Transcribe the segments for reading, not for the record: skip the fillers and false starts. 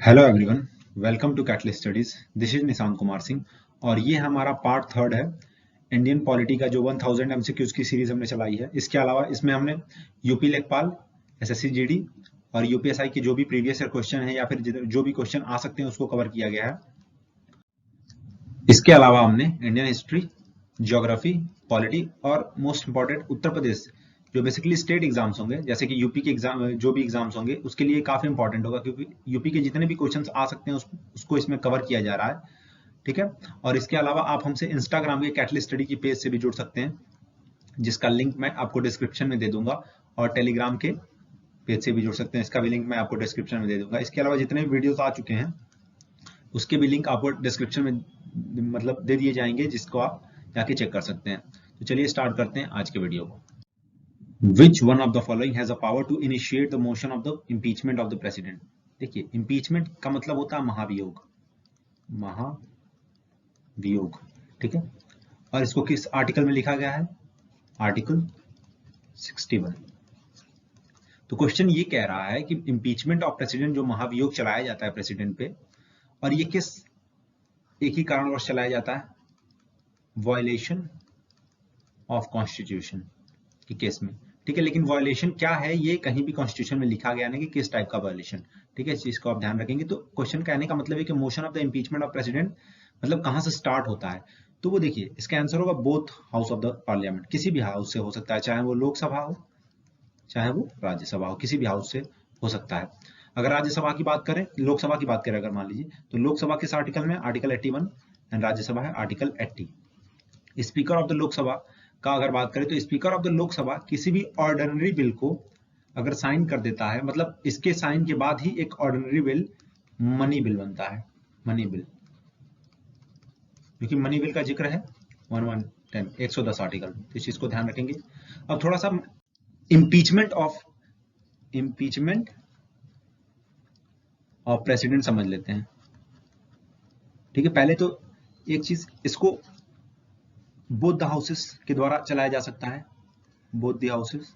Hello everyone, welcome to Catalyst studies. This is Nishant Kumar Singh और ये हमारा पार्ट थर्ड है इंडियन पॉलिटी का जो 1000 एमसीक्यूज की सीरीज हमने चलाई है। इसके अलावा इसमें हमने यूपी लेखपाल, एसएससी जीडी और यूपीएसआई के जो भी प्रीवियस ईयर क्वेश्चन है या फिर जो भी क्वेश्चन आ सकते हैं उसको कवर किया गया है। इसके अलावा हमने इंडियन हिस्ट्री, ज्योग्राफी, पॉलिटी और मोस्ट इंपॉर्टेंट उत्तर प्रदेश जो बेसिकली स्टेट एग्जाम्स होंगे, जैसे कि यूपी के एग्जाम, जो भी एग्जाम्स होंगे उसके लिए काफी इंपॉर्टेंट होगा क्योंकि यूपी के जितने भी क्वेश्चंस आ सकते हैं उसको इसमें कवर किया जा रहा है। ठीक है। और इसके अलावा आप हमसे इंस्टाग्राम के कैटलिस्ट स्टडी की पेज से भी जुड़ सकते हैं, जिसका लिंक मैं आपको डिस्क्रिप्शन में दे दूंगा, और टेलीग्राम के पेज से भी जुड़ सकते हैं, इसका भी लिंक मैं आपको डिस्क्रिप्शन में दे दूंगा। इसके अलावा जितने भी वीडियोस आ चुके हैं उसके भी लिंक आपको डिस्क्रिप्शन में मतलब दे दिए जाएंगे, जिसको आप जाके चेक कर सकते हैं। तो चलिए स्टार्ट करते हैं आज के वीडियो को। Which one of the following has a power to initiate the motion of the impeachment of the president? देखिए, impeachment का मतलब होता है महाभियोग, महाभियोग। ठीक है। और इसको किस आर्टिकल में लिखा गया है? आर्टिकल 61। तो क्वेश्चन ये कह रहा है कि इम्पीचमेंट ऑफ प्रेसिडेंट, जो महाभियोग चलाया जाता है प्रेसिडेंट पे, और ये किस एक ही कारणवश चलाया जाता है? वायलेशन ऑफ कॉन्स्टिट्यूशन के केस में। ठीक है। लेकिन वायलेशन क्या है ये कहीं भी कॉन्स्टिट्यूशन में लिखा गया नहीं कि किस टाइप का वायलेशन। ठीक है, इस चीज को आप ध्यान रखेंगे। तो क्वेश्चन कहने का मतलब है कि motion of the impeachment of president मतलब कहां से स्टार्ट होता है। तो वो देखिए, इसका आंसर होगा both house of the parliament. किसी भी हाउस से हो सकता है, चाहे वो लोकसभा हो चाहे वो राज्यसभा हो, किसी भी हाउस से हो सकता है। अगर राज्यसभा की बात करें, लोकसभा की बात करें अगर मान लीजिए, तो लोकसभा किस आर्टिकल में? आर्टिकल 81। एंड राज्यसभा है article 80। Speaker of the Lok Sabha का अगर बात करें तो स्पीकर ऑफ द लोकसभा किसी भी ऑर्डिनरी बिल को अगर साइन कर देता है, मतलब इसके साइन के बाद ही एक ऑर्डिनरी बिल मनी बिल बनता है। मनी बिल, क्योंकि मनी बिल का जिक्र है 110 आर्टिकल, तो इस चीज को ध्यान रखेंगे। अब थोड़ा सा इम्पीचमेंट ऑफ प्रेसिडेंट समझ लेते हैं। ठीक है। पहले तो एक चीज, इसको बोथ द हाउसेस के द्वारा चलाया जा सकता है, बोथ द हाउसेस।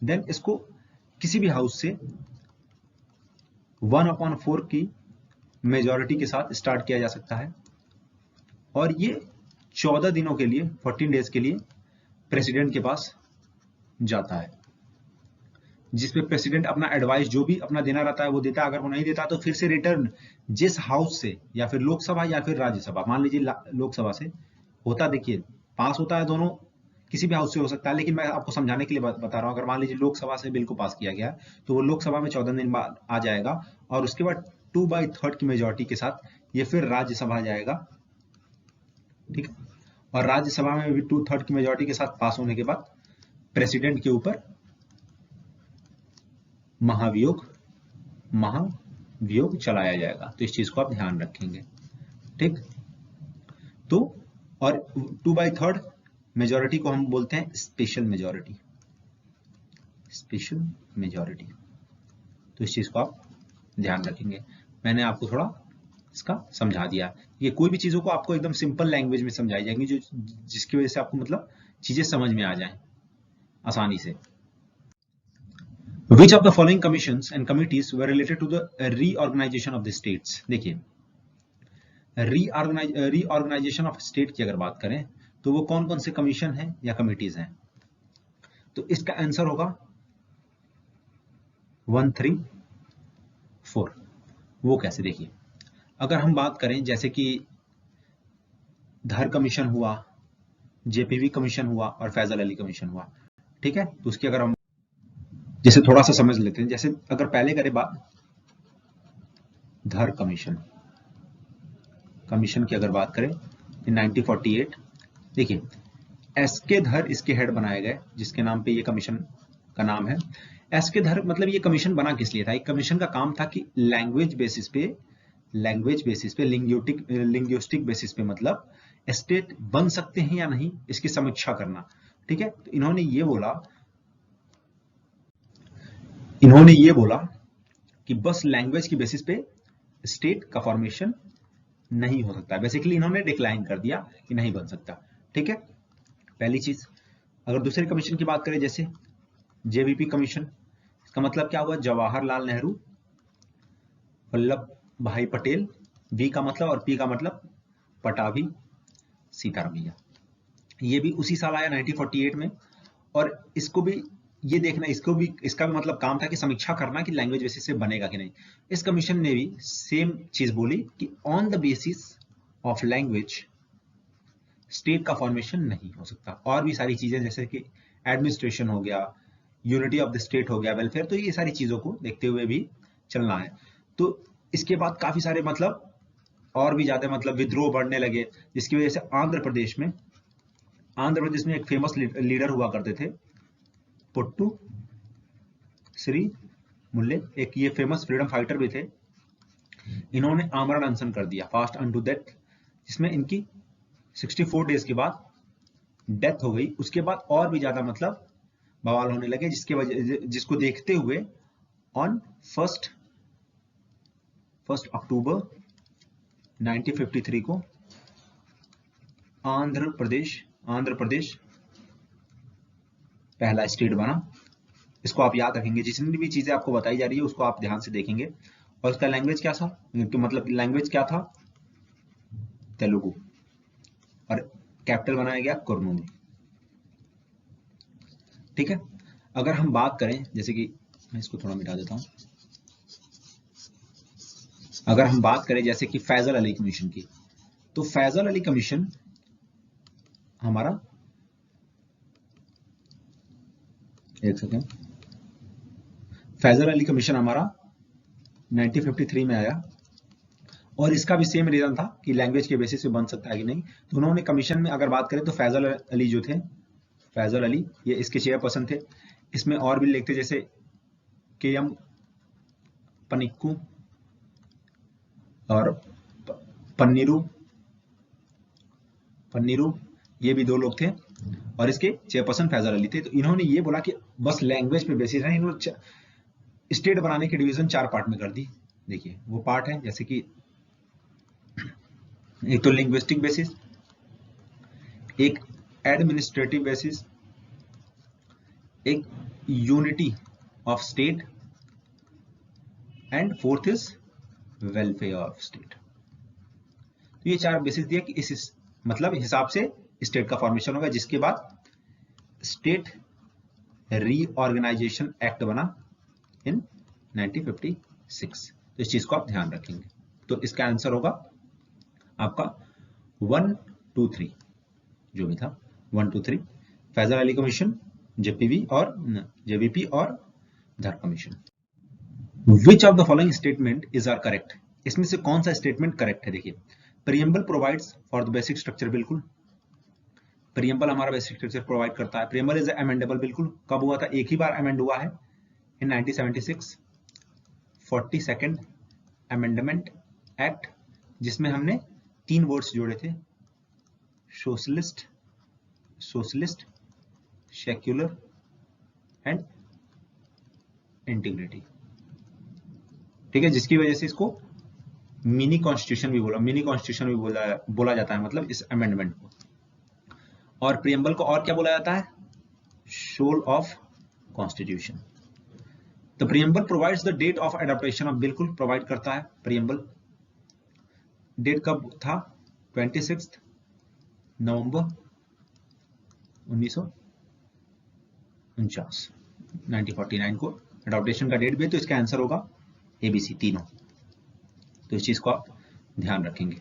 देन इसको किसी भी हाउस से 1/4 की मेजॉरिटी के साथ स्टार्ट किया जा सकता है, और ये 14 दिनों के लिए, 14 डेज के लिए प्रेसिडेंट के पास जाता है, जिसपे प्रेसिडेंट अपना एडवाइस जो भी अपना देना रहता है वो देता है। अगर वो नहीं देता तो फिर से रिटर्न जिस हाउस से, या फिर लोकसभा या फिर राज्यसभा, मान लीजिए लोकसभा से होता, देखिए पास होता है दोनों, किसी भी हाउस से हो सकता है, लेकिन मैं आपको समझाने के लिए बता रहा हूं। अगर मान लीजिए लोकसभा से बिल को पास किया गया तो वो लोकसभा में 14 दिन बाद आ जाएगा, और उसके बाद 2/3 की मेजोरिटी के साथ ये फिर राज्यसभा जाएगा। ठीक है। और राज्यसभा में भी 2/3 की मेजोरिटी के साथ पास होने के बाद प्रेसिडेंट के ऊपर महाभियोग चलाया जाएगा। तो इस चीज को आप ध्यान रखेंगे। ठीक। तो और 2/3 मेजोरिटी को हम बोलते हैं स्पेशल मेजोरिटी। स्पेशल मेजोरिटी, तो इस चीज को आप ध्यान रखेंगे। मैंने आपको थोड़ा इसका समझा दिया। ये कोई भी चीजों को आपको एकदम सिंपल लैंग्वेज में समझाई जाएंगी, जो जिसकी वजह से आपको मतलब चीजें समझ में आ जाएं आसानी से। Which of the following commissions and committees were related to the reorganization of the states? देखिए, रीऑर्गेनाइजेशन ऑफ स्टेट की अगर बात करें तो वो कौन कौन से कमीशन हैं या कमिटीज हैं? तो इसका आंसर होगा 134। वो कैसे? देखिए, अगर हम बात करें जैसे कि धर कमीशन हुआ, जेपीवी कमीशन हुआ और फैजल अली कमीशन हुआ। ठीक है। तो उसकी अगर हम जैसे थोड़ा सा समझ लेते हैं, जैसे अगर पहले करें बात धर कमीशन की अगर बात करें इन 1948, देखिए एस के धर इसके हेड बनाए गए, जिसके नाम पे ये कमीशन का नाम है। एस के धर मतलब ये कमीशन बना किस लिए था? एक कमीशन का काम था कि लैंग्वेज बेसिस पे, लिंग्विस्टिक बेसिस पे मतलब स्टेट बन सकते हैं या नहीं, इसकी समीक्षा करना। ठीक है। तो इन्होंने ये बोला कि बस लैंग्वेज की बेसिस पे स्टेट का फॉर्मेशन नहीं हो सकता। बेसिकली इन्होंने डिक्लाइन कर दिया कि नहीं बन सकता। ठीक है, पहली चीज। अगर दूसरे कमीशन की बात करें, जैसे जेवीपी कमीशन, इसका मतलब क्या हुआ? जवाहरलाल नेहरू वल्लभ भाई पटेल, वी का मतलब और पी का मतलब पटाभी सीतारामैया। ये भी उसी साल आया 1948 में। और इसको भी ये देखना, इसका भी मतलब काम था कि समीक्षा करना कि लैंग्वेज बेसिस से बनेगा कि नहीं। इस कमीशन ने भी सेम चीज बोली कि on the basis of language state का फॉर्मेशन नहीं हो सकता। और भी सारी चीजें जैसे कि एडमिनिस्ट्रेशन हो गया, यूनिटी ऑफ द स्टेट हो गया, वेलफेयर, तो ये सारी चीजों को देखते हुए भी चलना है। तो इसके बाद काफी सारे मतलब और भी ज्यादा मतलब विद्रोह बढ़ने लगे, जिसकी वजह से आंध्र प्रदेश में एक फेमस लीडर हुआ करते थे, पुट्टू श्री मुल्ले, एक ये फेमस फ्रीडम फाइटर भी थे। इन्होंने आमरण अनशन कर दिया, फास्ट अनटू डेथ, जिसमें इनकी 64 डेज के बाद डेथ हो गई। उसके बाद और भी ज्यादा मतलब बवाल होने लगे, जिसको देखते हुए ऑन 1 अक्टूबर 1953 को आंध्र प्रदेश पहला स्टेट बना। इसको आप याद रखेंगे, जितनी भी चीजें आपको बताई जा रही है उसको आप ध्यान से देखेंगे। और उसका लैंग्वेज क्या था, मतलब लैंग्वेज क्या था, तेलुगु, और कैपिटल बनाया गया कुर्नूल। ठीक है, अगर हम बात करें, जैसे कि मैं इसको थोड़ा मिटा देता हूं, अगर हम बात करें जैसे कि फैजल अली कमीशन की, तो फैजल अली कमीशन हमारा, एक सेकेंड, फैजल अली कमीशन हमारा 1953 में आया। और इसका भी सेम रीजन था कि लैंग्वेज के बेसिस पे बन सकता है कि नहीं। तो उन्होंने कमीशन में अगर बात करें तो फैजल अली जो थे, फैजल अली ये इसके चेयरपर्सन थे। इसमें और भी लिखते जैसे के.एम. पनिक्कू और पन्नीरू, ये भी दो लोग थे, और इसके चेयरपर्सन फैजल अली थे। तो इन्होंने ये बोला कि बस लैंग्वेज पे बेसिस है, इन्होंने स्टेट बनाने की डिवीजन 4 पार्ट में कर दी। देखिए वो पार्ट है जैसे कि एक तो लिंग्विस्टिक बेसिस, एक एडमिनिस्ट्रेटिव बेसिस, एक unity of state, and fourth is welfare of state. तो ये 4 बेसिस दिया कि इस मतलब हिसाब से स्टेट का फॉर्मेशन होगा, जिसके बाद स्टेट रीऑर्गेनाइजेशन एक्ट बना इन 1956। तो इस चीज को आप ध्यान रखेंगे। तो इसका आंसर होगा आपका 1, 2, 3 जो भी था, 1, 2, 3 फैजल अली कमीशन, जेवीपी और Dhar commission. Which of the following statement is are correct, इसमें से कौन सा स्टेटमेंट करेक्ट है। देखिए, preamble provides for the basic structure, बिल्कुल प्रीएम्बल हमारा बेसिक स्ट्रक्चर प्रोवाइड करता है। प्रीएम्बल इज अमेंडेबल, बिल्कुल, कब हुआ था, एक ही बार अमेंड हुआ है इन 1976, 42nd अमेंडमेंट एक्ट, जिसमें हमने 3 वर्ड्स जोड़े थे, सोशलिस्ट, सेक्युलर एंड इंटीग्रिटी। ठीक है, जिसकी वजह से इसको मिनी कॉन्स्टिट्यूशन भी बोला जाता है, मतलब इस अमेंडमेंट को। और प्रीएम्बल को और क्या बोला जाता है, soul of constitution. The preamble provides the date of adaptation, अब बिल्कुल प्रोवाइड करता है प्रीएम्बल। डेट कब था, 26 नवंबर 1949 को एडॉप्टेशन का डेट भी है। तो इसका आंसर होगा ABC तीनों। तो इस चीज को आप ध्यान रखेंगे।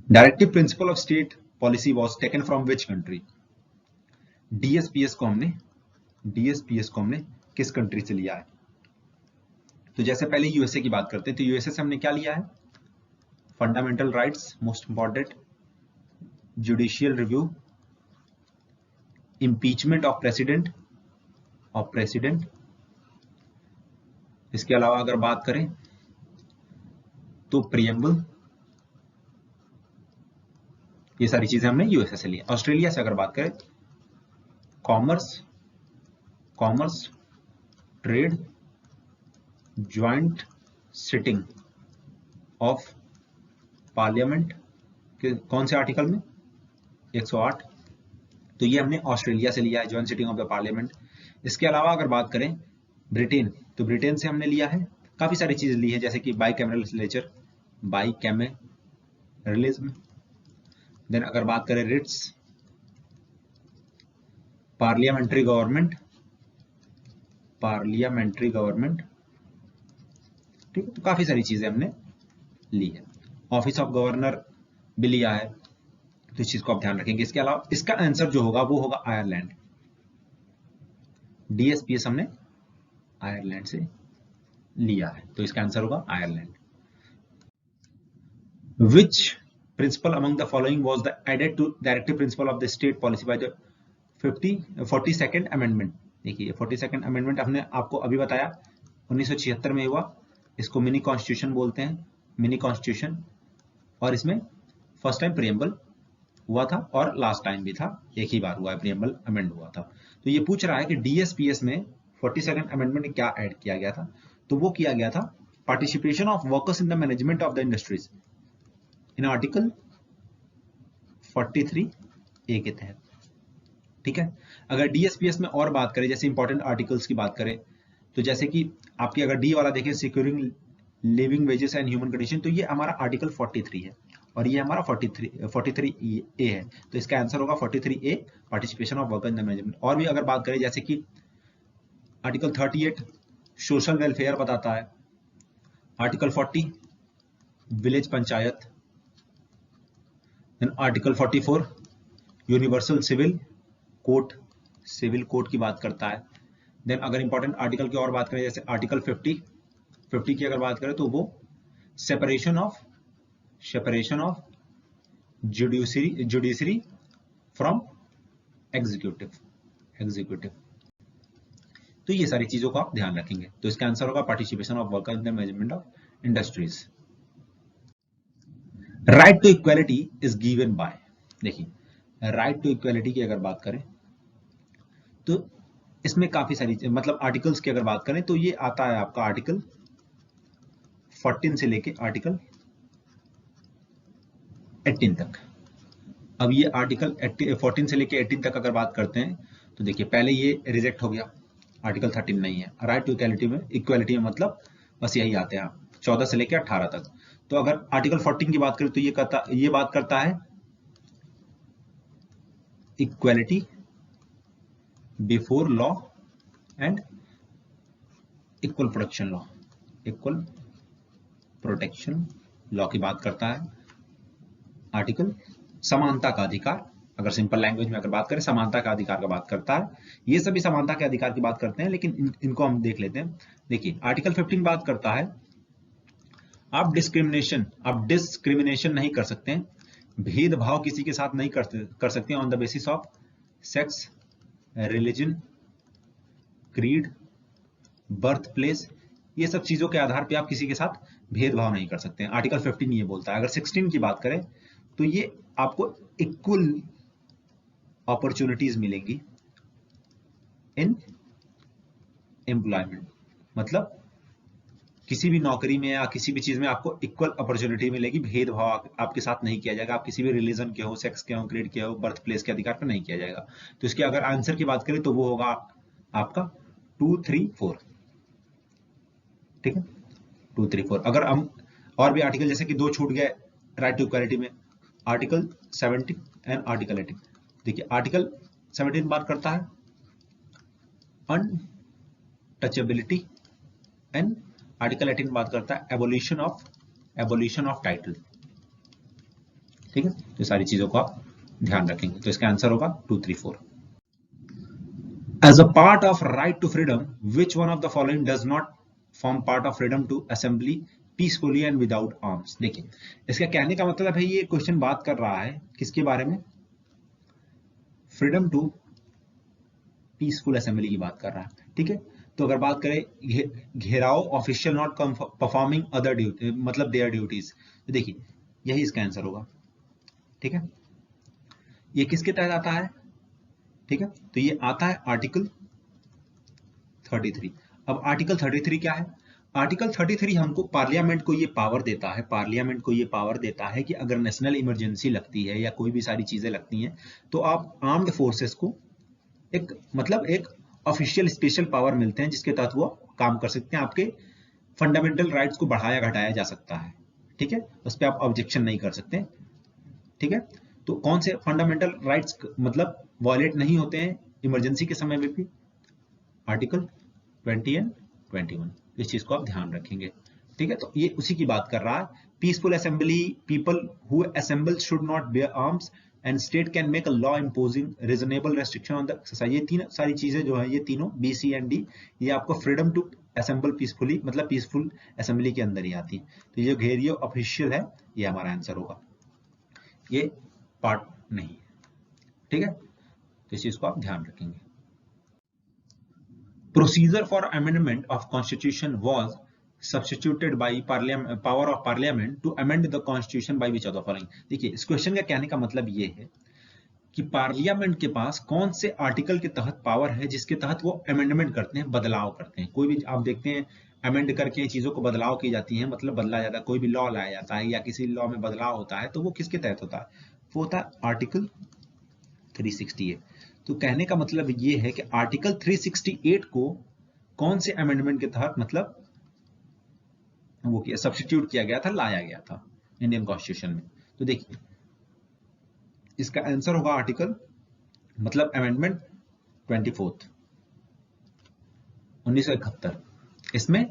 Directive principle of state policy was taken from which country, DSPS को हमने किस कंट्री से लिया है। तो जैसे पहले यूएसए की बात करते हैं, तो यूएसए से हमने क्या लिया है, fundamental rights, most important, judicial review, impeachment of president. इसके अलावा अगर बात करें तो प्रीएम्बल, ये सारी चीजें हमने यूएसए से ली। ऑस्ट्रेलिया से अगर बात करें, commerce, trade, joint sitting of parliament के कौन से आर्टिकल में, 108। तो ये हमने ऑस्ट्रेलिया से लिया है, joint sitting of the parliament. इसके अलावा अगर बात करें ब्रिटेन, तो ब्रिटेन से हमने लिया है काफी सारी चीजें ली है, जैसे कि bicameral legislature, bicameralism, then अगर बात करें writs, parliamentary government, parliamentary government, ठीक है। तो काफी सारी चीजें हमने ली है। ऑफिस ऑफ गवर्नर भी लिया है, तो इस चीज को आप ध्यान रखेंगे। इसके अलावा इसका आंसर जो होगा वो होगा आयरलैंड। डीएसपीएस हमने आयरलैंड से लिया है, तो इसका आंसर होगा Ireland. Which principle among the following was the added to directive principle of the state policy by the 42nd amendment? देखिए 42nd amendment हमने आपको अभी बताया 1976 में हुआ, इसको मिनी कॉन्स्टिट्यूशन बोलते हैं, मिनी कॉन्स्टिट्यूशन। और इसमें फर्स्ट टाइम प्रियम्बल हुआ था और लास्ट टाइम भी था, एक ही बार हुआ है प्रियम्बल अमेंड हुआ था। तो ये पूछ रहा है कि डीएसपीएस में 42nd अमेंडमेंट में क्या ऐड किया गया था, तो वो किया गया था participation of workers in the management of the industries in article 43A के तहत, ठीक है। अगर डीएसपीएस में और बात करें, जैसे इंपॉर्टेंट आर्टिकल्स की बात करें, तो जैसे कि आपकी अगर डी वाला देखें securing living wages and human condition, तो ये हमारा आर्टिकल 43 है और ये हमारा 43A है, तो इसका आंसर होगा 43A, participation of worker in the management. और भी अगर बात करें, जैसे कि आर्टिकल 38 सोशल वेलफेयर बताता है, article 40 village panchayat, then article 44 universal civil code की बात करता है। देन अगर इंपॉर्टेंट आर्टिकल की और बात करें, जैसे आर्टिकल 50 की अगर बात करें, तो वो separation of judiciary from executive. तो ये सारी चीजों को आप ध्यान रखेंगे, तो इसका आंसर होगा participation of worker in the management of industries. Right to equality is given by, देखिए राइट टू इक्वालिटी की अगर बात करें तो इसमें काफी सारी मतलब आर्टिकल्स की अगर बात करें तो ये आता है आपका आर्टिकल 14 से लेके आर्टिकल 18 तक। अब ये आर्टिकल 14 से लेके 18 तक अगर बात करते हैं तो देखिए पहले ये रिजेक्ट हो गया, आर्टिकल 13 नहीं है। राइट टू इक्वालिटी में मतलब बस यही आते हैं 14 से लेके 18 तक। तो अगर आर्टिकल 14 की बात करें तो ये बात करता है equality before law and equal protection law की बात करता है। आर्टिकल समानता का अधिकार, अगर सिंपल लैंग्वेज में अगर बात करें समानता का अधिकार का बात करता है। ये सभी समानता के अधिकार की बात करते हैं, लेकिन इनको हम देख लेते हैं। देखिए आर्टिकल 15 बात करता है आप डिस्क्रिमिनेशन नहीं कर सकते हैं, भेदभाव किसी के साथ नहीं कर सकते on the basis of sex, religion, creed, birth place, ये सब चीजों के आधार पे आप किसी के साथ भेदभाव नहीं कर सकते हैं। आर्टिकल 15 ये बोलता है। अगर 16 की बात करें तो ये आपको इक्वल अपॉर्चुनिटीज मिलेंगी इन एम्प्लॉयमेंट, मतलब किसी भी नौकरी में या किसी भी चीज में आपको इक्वल अपॉर्चुनिटी मिलेगी, भेदभाव आपके साथ नहीं किया जाएगा। आप किसी भी रिलीजन के हो, सेक्स के हो, क्रीड के हो, बर्थ प्लेस के अधिकार पर नहीं किया जाएगा। तो इसके अगर आंसर की बात करें तो वो होगा आपका 2, 3, 4, ठीक है 2, 3, 4। अगर हम और भी आर्टिकल जैसे कि 2 छूट गए राइट टू इक्वालिटी में, आर्टिकल 17 एंड आर्टिकल 18। देखिए आर्टिकल 17 बात करता है अनटचेबिलिटी एंड आर्टिकल 18 बात करता है एबोलिशन ऑफ टाइटल, ठीक है। तो सारी चीजों को आप ध्यान रखेंगे, तो इसका आंसर होगा 2, 3, 4। As a part of right to freedom which one of the following does not form part of freedom to assembly peacefully and without arms. देखिए इसका कहने का मतलब है ये क्वेश्चन बात कर रहा है किसके बारे में, फ्रीडम टू पीसफुल असेंबली की बात कर रहा है, ठीक है। तो अगर बात करें घेराव, official not performing other duty मतलब देयर ड्यूटीज, तो देखिए यही इसका आंसर होगा, ठीक है। ये किसके तहत आता है, ठीक है, तो ये आता है आर्टिकल 33। अब आर्टिकल 33 क्या है, आर्टिकल 33 हमको पार्लियामेंट को ये पावर देता है कि अगर नेशनल इमरजेंसी लगती है या कोई भी सारी चीजें लगती हैं तो आप आर्म्ड फोर्सेस को एक ऑफिशियल स्पेशल पावर मिलते हैं जिसके तहत वो काम कर सकते हैं आपके फंडामेंटल राइट्स को बढ़ाया घटाया जा सकता है, ठीक है, उस पर आप ऑब्जेक्शन नहीं कर सकते, ठीक है। तो कौन से फंडामेंटल राइट्स मतलब वायलेट नहीं होते हैं इमरजेंसी के समय में भी? आर्टिकल 20 एंड 21, इस चीज को आप ध्यान रखेंगे, ठीक है। तो ये उसी की बात कर रहा है। Peaceful assembly, people who assemble should not bear arms and state can make a law imposing reasonable restriction on the exercise. ये तीन सारी चीजें जो है, ये तीनों बी, सी एंड डी, ये आपको फ्रीडम टू असेंबल पीसफुली मतलब पीसफुल असेंबली के अंदर ही आती है। तो ये घेरियो ऑफिशियल है, ये हमारा आंसर होगा, ये पार्ट नहीं, ठीक है। तो इस चीज को आप ध्यान रखेंगे। Procedure for amendment of constitution was substituted by power of parliament to amend the constitution by which of the following। देखिए, इस क्वेश्चन का कहने का मतलब ये है कि पार्लियामेंट के पास कौन से आर्टिकल के तहत पावर है जिसके तहत वो अमेंडमेंट करते हैं, बदलाव करते हैं। कोई भी आप देखते हैं अमेंड करके चीजों को बदलाव की जाती है, मतलब बदला जाता है, कोई भी लॉ लाया जाता है या किसी लॉ में बदलाव होता है, तो वो किसके तहत होता है? वो होता है आर्टिकल 368। तो कहने का मतलब ये है कि आर्टिकल 368 को कौन से अमेंडमेंट के तहत मतलब वो किया, सब्स्टिट्यूट किया गया था, लाया गया था इंडियन कॉन्स्टिट्यूशन में। तो देखिए, इसका आंसर होगा आर्टिकल मतलब अमेंडमेंट 24 1971। इसमें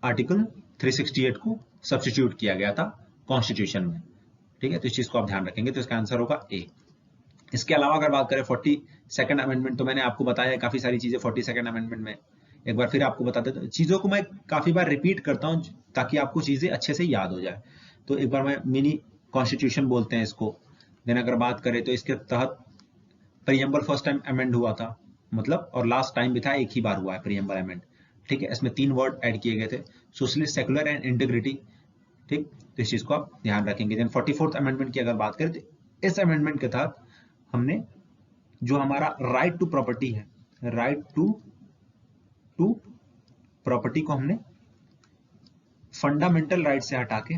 आर्टिकल 368 को सब्स्टिट्यूट किया गया था कॉन्स्टिट्यूशन में, ठीक है। तो इस चीज को आप ध्यान रखेंगे, तो इसका आंसर होगा ए। इसके अलावा अगर बात करें 42nd अमेंडमेंट, तो मैंने आपको बताया काफी सारी चीजें 42nd अमेंडमेंट में, एक बार फिर आपको बता देता हूं। चीजों को मैं काफी बार रिपीट करता हूं ताकि आपको चीजें अच्छे से याद हो जाए। तो एक बार मैं मिनी कॉन्स्टिट्यूशन बोलते हैं इसको। देन अगर बात करें तो इसके तहत प्रीएम्बल फर्स्ट टाइम अमेंड हुआ था, मतलब, और लास्ट टाइम भी था, एक ही बार हुआ है प्रीएम्बल अमेंड, ठीक है। इसमें 3 वर्ड ऐड किए गए थे, सोशलिस्ट, सेकुलर एंड इंटीग्रिटी, ठीक। तो इस चीज को आप ध्यान रखेंगे। देन 44th अमेंडमेंट की अगर बात करें तो इस अमेंडमेंट के तहत हमने जो हमारा राइट टू प्रॉपर्टी है, राइट टू प्रॉपर्टी को हमने फंडामेंटल राइट से हटा के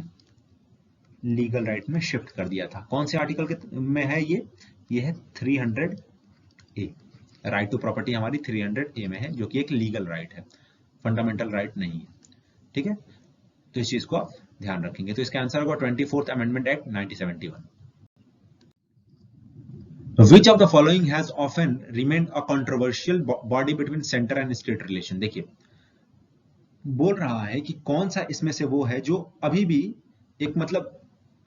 लीगल राइट में शिफ्ट कर दिया था। कौन से आर्टिकल के में है ये है 300A। राइट टू प्रॉपर्टी हमारी 300A में है, जो कि एक लीगल राइट है, फंडामेंटल राइट नहीं है, ठीक है। तो इस चीज को आप ध्यान रखेंगे। तो इसका आंसर होगा 24th amendment act 1971। Which of the following has often remained a controversial body between center and state relation? देखिए, बोल रहा है कि कौन सा इसमें से वो है जो अभी भी एक मतलब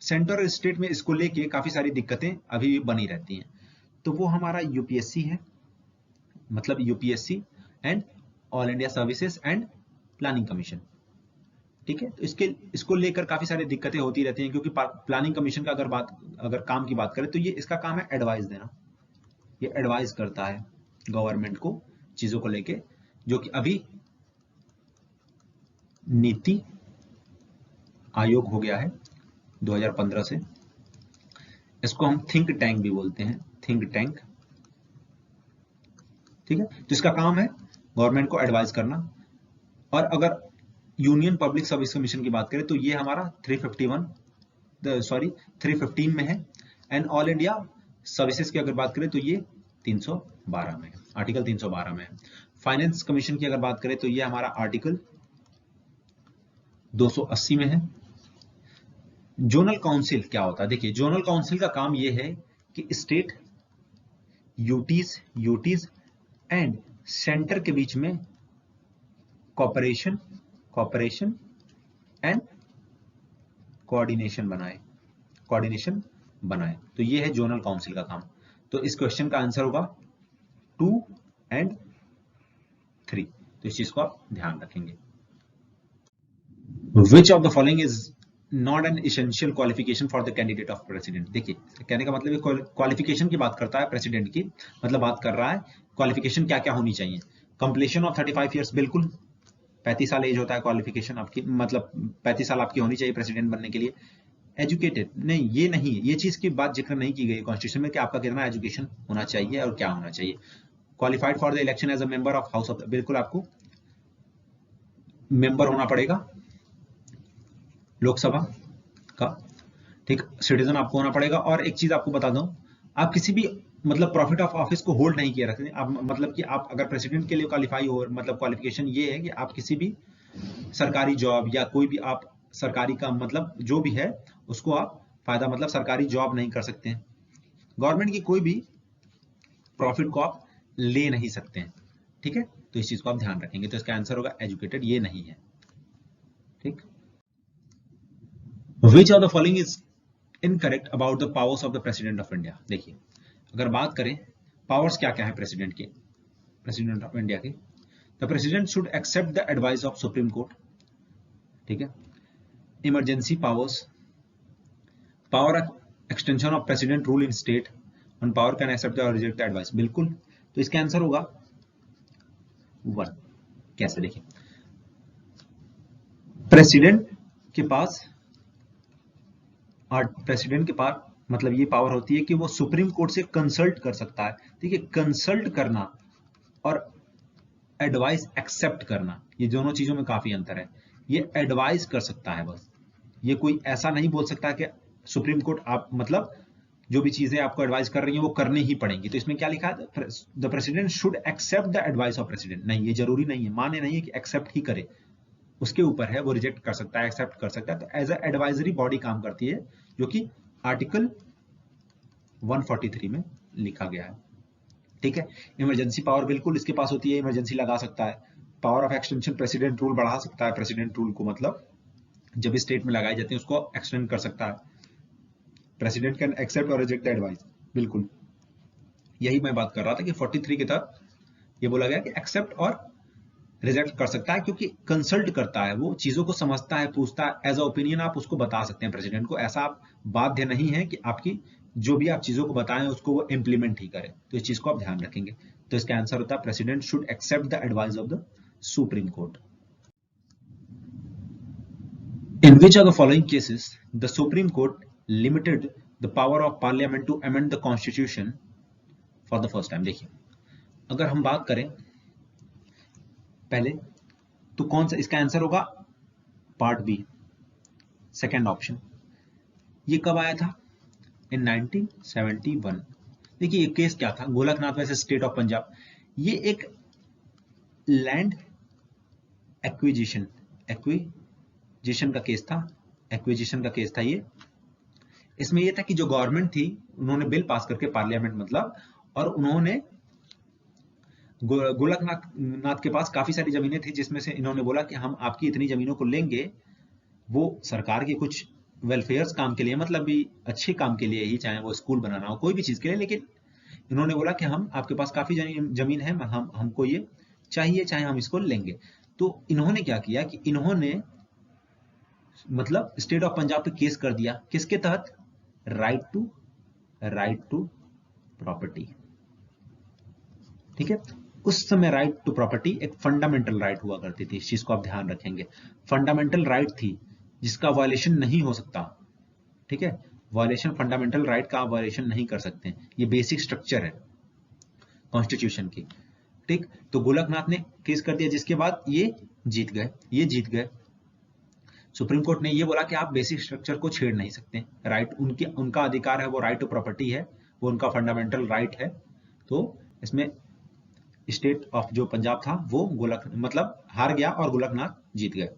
सेंटर और स्टेट में इसको लेके काफी सारी दिक्कतें अभी भी बनी रहती हैं। तो वो हमारा यूपीएससी है, मतलब UPSC and all India services and planning commission, ठीक है। तो इसको लेकर काफी सारी दिक्कतें होती रहती हैं, क्योंकि प्लानिंग कमीशन का अगर काम की बात करें तो ये इसका काम है एडवाइस देना। ये एडवाइस करता है गवर्नमेंट को चीजों को लेके, जो कि अभी नीति आयोग हो गया है 2015 से। इसको हम थिंक टैंक भी बोलते हैं, थिंक टैंक, ठीक है। तो इसका काम है गवर्नमेंट को एडवाइस करना। और अगर यूनियन पब्लिक सर्विस कमीशन की बात करें तो ये हमारा 315 में है। एंड ऑल इंडिया सर्विसेज की अगर बात करें तो ये 312 में है, आर्टिकल 312 में है। फाइनेंस कमीशन की अगर बात करें तो ये हमारा आर्टिकल 280 में है। जोनल काउंसिल क्या होता है? देखिए, जोनल काउंसिल का काम ये है कि स्टेट, यूटीज एंड सेंटर के बीच में कॉपरेशन एंड कोऑर्डिनेशन बनाए। तो ये है जोनल काउंसिल का काम। तो इस क्वेश्चन का आंसर होगा 2 and 3। तो इस चीज को आप ध्यान रखेंगे। Which of the following is not an essential qualification for the candidate of president? देखिए, कहने का मतलब क्वालिफिकेशन की बात करता है प्रेसिडेंट की, मतलब बात कर रहा है क्वालिफिकेशन क्या क्या होनी चाहिए। कंप्लीशन ऑफ 35 ईयर्स, बिल्कुल 35 साल एज होता है क्वालिफिकेशन आपकी, मतलब 35 साल आपकी होनी चाहिए प्रेसिडेंट बनने के लिए। एजुकेटेड, नहीं, ये नहीं, ये चीज की बात जिक्र नहीं की गई कॉन्स्टिट्यूशन में कि आपका कितना एजुकेशन होना चाहिए और क्या होना चाहिए। Qualified for the election as a member of house of, बिल्कुल आपको मेंबर होना पड़ेगा लोकसभा का, ठीक, सिटीजन आपको होना पड़ेगा। और एक चीज आपको बता दूं, आप किसी भी मतलब प्रॉफिट ऑफ ऑफिस को होल्ड नहीं किया रखते आप, मतलब कि आप अगर प्रेसिडेंट के लिए क्वालिफाई हो, मतलब क्वालिफिकेशन ये है कि आप किसी भी सरकारी जॉब या कोई भी आप सरकारी का मतलब जो भी है उसको आप फायदा मतलब सरकारी जॉब नहीं कर सकते हैं। गवर्नमेंट की कोई भी प्रॉफिट को आप ले नहीं सकते हैं, ठीक है। तो इस चीज को आप ध्यान रखेंगे। तो इसका आंसर होगा एजुकेटेड, ये नहीं है, ठीक। विच of the following is incorrect about the powers of the president of India. देखिए अगर बात करें पावर्स क्या क्या है प्रेसिडेंट के, प्रेसिडेंट ऑफ इंडिया के, the president should accept the advice of supreme court, ठीक है। Emergency powers, power extension of president rule in state, on power can accept और रिजेक्ट एडवाइस, बिल्कुल। तो इसका आंसर होगा 1। कैसे, देखिए प्रेसिडेंट के पास मतलब ये पावर होती है कि वो सुप्रीम कोर्ट से कंसल्ट कर सकता है। देखिए कंसल्ट करना और एडवाइस एक्सेप्ट करना, ये दोनों चीजों में काफी अंतर है। ये एडवाइस कर सकता है बस, ये कोई ऐसा नहीं बोल सकता कि सुप्रीम कोर्ट आप मतलब जो भी चीजें आपको एडवाइस कर रही हैं वो करनी ही पड़ेंगी। तो इसमें क्या लिखा है, the president should accept the advice of president. नहीं, ये जरूरी नहीं है, माने नहीं है कि एक्सेप्ट ही करे, उसके ऊपर है, वो रिजेक्ट कर सकता है, एक्सेप्ट कर सकता है। तो एज अ एडवाइजरी बॉडी काम करती है, जो कि आर्टिकल 143 में लिखा गया है, ठीक है। इमरजेंसी पावर बिल्कुल इसके पास होती है, इमरजेंसी लगा सकता है। Power of extension, president rule बढ़ा सकता है, प्रेसिडेंट रूल को मतलब जब स्टेट में लगाए जाते हैं उसको एक्सटेंड कर सकता है। प्रेसिडेंट कैन एक्सेप्ट और रिजेक्ट द एडवाइस, बिल्कुल यही मैं बात कर रहा था कि 43 के तहत ये बोला गया कि एक्सेप्ट और रिजेक्ट कर सकता है, क्योंकि कंसल्ट करता है, वो चीजों को समझता है, पूछता है, एज अ ओपिनियन आप उसको बता सकते हैं प्रेसिडेंट को। ऐसा आप बाध्य नहीं है कि आपकी जो भी आप चीजों को बताएं उसको वो इंप्लीमेंट ही करे। तो इस चीज को आप ध्यान रखेंगे। तो इसका आंसर होता है president should accept the advice of the supreme court. In which of the following cases the Supreme Court limited the power of Parliament to amend the Constitution for the first time? देखिए अगर हम बात करें पहले तो कौन सा, इसका आंसर होगा पार्ट बी, सेकेंड ऑप्शन। ये कब आया था? इन 1971। देखिए ये केस क्या था, Golaknath versus state of Punjab. ये एक लैंड एक्विजिशन का केस था, एक्विजिशन का केस था ये। इसमें यह था कि जो गवर्नमेंट थी उन्होंने बिल पास करके, पार्लियामेंट मतलब, और उन्होंने गोलकनाथ के पास काफी सारी जमीनें थी, जिसमें से इन्होंने बोला कि हम आपकी इतनी जमीनों को लेंगे, वो सरकार के कुछ वेलफेयर काम के लिए, मतलब भी अच्छे काम के लिए ही, चाहे वो स्कूल बनाना हो, कोई भी चीज के लिए, लेकिन इन्होंने बोला कि हम आपके पास काफी जमीन है, हमको ये चाहिए, चाहे हम इसको लेंगे। तो इन्होंने क्या किया कि इन्होंने मतलब स्टेट ऑफ पंजाब पे केस कर दिया, किसके तहत? राइट टू प्रॉपर्टी, ठीक है। उस समय राइट टू प्रॉपर्टी एक फंडामेंटल राइट हुआ करती थी, इस चीज को आप ध्यान रखेंगे। फंडामेंटल राइट थी जिसका वायलेशन नहीं हो सकता, ठीक है। वायलेशन, फंडामेंटल राइट का आप वायलेशन नहीं कर सकते, ये बेसिक स्ट्रक्चर है कॉन्स्टिट्यूशन की, ठीक। तो गोलकनाथ ने केस कर दिया, जिसके बाद ये जीत गए। सुप्रीम कोर्ट ने ये बोला कि आप बेसिक स्ट्रक्चर को छेड़ नहीं सकते, राइट उनका अधिकार है, वो राइट टू प्रॉपर्टी है, वो उनका फंडामेंटल राइट है। तो इसमें स्टेट ऑफ जो पंजाब था वो मतलब हार गया और गोलकनाथ जीत गए।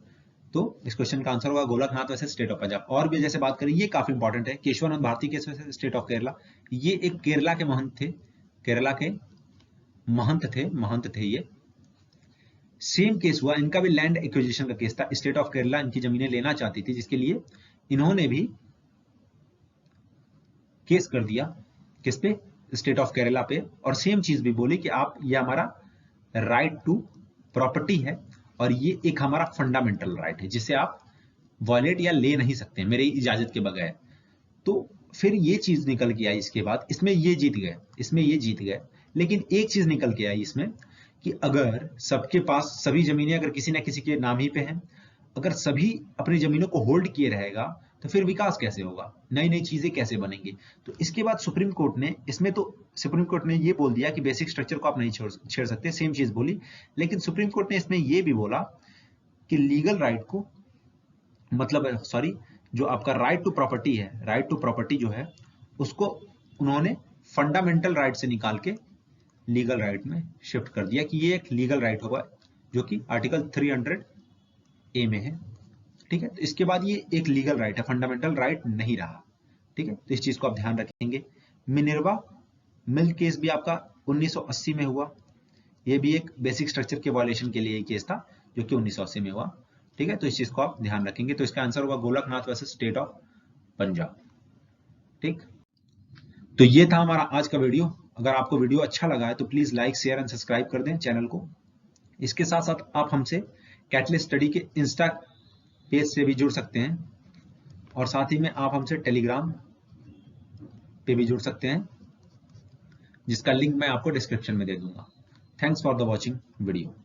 तो इस क्वेश्चन का आंसर होगा गोलकनाथ वैसे स्टेट ऑफ पंजाब। और भी जैसे बात करें, ये काफी इंपॉर्टेंट है, केशवानंद भारती केस वैसे स्टेट ऑफ केरला। ये एक केरला के महंत थे ये। सेम केस हुआ, इनका भी लैंड एक्विजिशन का केस था, स्टेट ऑफ केरला इनकी जमीनें लेना चाहती थी, जिसके लिए इन्होंने भी केस कर दिया, किस पे? स्टेट ऑफ केरला पे। और सेम चीज भी बोली कि आप, ये हमारा राइट टू प्रॉपर्टी है और ये एक हमारा फंडामेंटल राइट है, जिसे आप वायलेट या ले नहीं सकते मेरी इजाजत के बगैर। तो फिर ये चीज निकल के आई इसके बाद, इसमें ये जीत गए, लेकिन एक चीज निकल के आई इसमें कि अगर सबके पास सभी जमीनें अगर किसी न किसी के नाम ही पे हैं, अगर सभी अपनी जमीनों को होल्ड किए रहेगा तो फिर विकास कैसे होगा, नई नई चीजें कैसे बनेंगी। तो इसके बाद सुप्रीम कोर्ट ने ये बोल दिया कि बेसिक स्ट्रक्चर को आप नहीं छेड़ सकते, सेम चीज बोली। लेकिन सुप्रीम कोर्ट ने इसमें ये भी बोला कि लीगल राइट को, मतलब सॉरी, जो आपका राइट टू प्रॉपर्टी है, राइट टू प्रॉपर्टी जो है उसको उन्होंने फंडामेंटल राइट से निकाल के लीगल राइट में शिफ्ट कर दिया कि ये एक लीगल राइट होगा, जो कि आर्टिकल 300 ए में है, ठीक है। तो इसके बाद ये एक लीगल राइट है, फंडामेंटल राइट नहीं रहा, ठीक है। तो इस चीज को आप ध्यान रखेंगे। मिनर्वा मिल्क केस भी आपका 1980 में हुआ, ये भी एक बेसिक स्ट्रक्चर के वायलेशन के लिए एक केस था जो कि 1980 में हुआ, ठीक है। तो इस चीज को आप ध्यान रखेंगे। तो इसका आंसर होगा Golaknath versus state of Punjab, ठीक। तो ये था हमारा आज का वीडियो। अगर आपको वीडियो अच्छा लगा है तो please like, share and subscribe कर दें चैनल को। इसके साथ साथ आप हमसे कैटलिस्ट स्टडी के इंस्टा पेज से भी जुड़ सकते हैं, और साथ ही में आप हमसे टेलीग्राम पे भी जुड़ सकते हैं, जिसका लिंक मैं आपको डिस्क्रिप्शन में दे दूंगा। Thanks for the watching video.